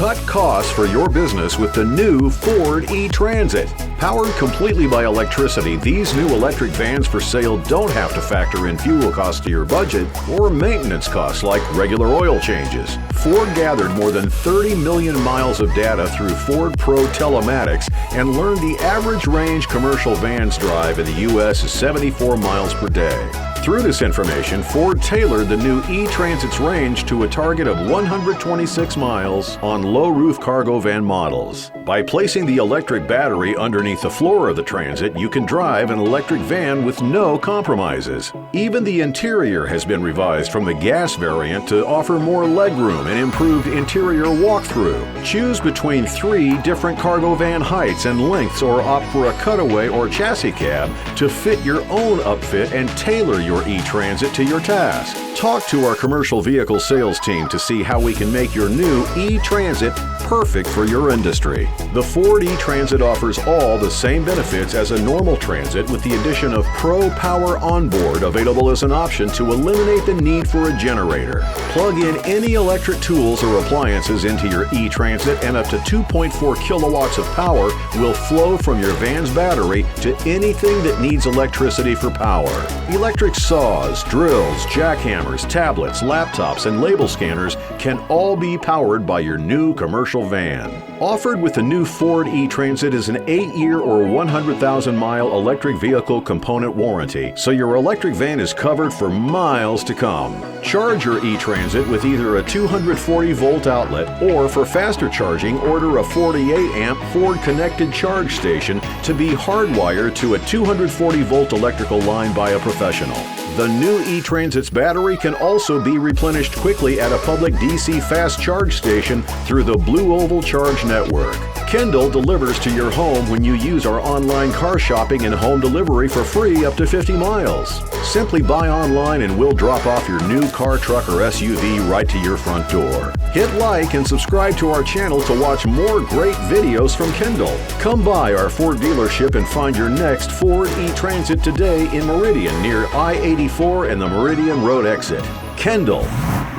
Cut costs for your business with the new Ford e-Transit. Powered completely by electricity, these new electric vans for sale don't have to factor in fuel costs to your budget or maintenance costs like regular oil changes. Ford gathered more than 30 million miles of data through Ford Pro Telematics and learned the average range commercial vans drive in the U.S. is 74 miles per day. Through this information, Ford tailored the new e-Transit's range to a target of 126 miles on low-roof cargo van models. By placing the electric battery underneath the floor of the Transit, you can drive an electric van with no compromises. Even the interior has been revised from the gas variant to offer more legroom and improved interior walkthrough. Choose between 3 different cargo van heights and lengths or opt for a cutaway or chassis cab to fit your own upfit and tailor your e-Transit to your task. Talk to our commercial vehicle sales team to see how we can make your new e-Transit perfect for your industry. The Ford e-Transit offers all the same benefits as a normal Transit with the addition of Pro Power Onboard available as an option to eliminate the need for a generator. Plug in any electric tools or appliances into your e-Transit and up to 2.4 kilowatts of power will flow from your van's battery to anything that needs electricity for power. Electric saws, drills, jackhammers, tablets, laptops, and label scanners can all be powered by your new commercial van. Offered with the new Ford e-Transit is an 8-year or 100,000-mile electric vehicle component warranty, so your electric van is covered for miles to come. Charge your e-Transit with either a 240-volt outlet or, for faster charging, order a 48-amp Ford connected charge station to be hardwired to a 240-volt electrical line by a professional. The new e-Transit's battery can also be replenished quickly at a public DC fast charge station through the Blue Oval Charge Network. Kendall delivers to your home when you use our online car shopping and home delivery for free up to 50 miles. Simply buy online and we'll drop off your new car, truck, or SUV right to your front door. Hit like and subscribe to our channel to watch more great videos from Kendall. Come by our Ford dealership and find your next Ford e-Transit today in Meridian near I-84 and the Meridian Road exit. Kendall,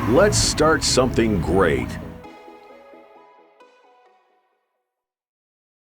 let's start something great.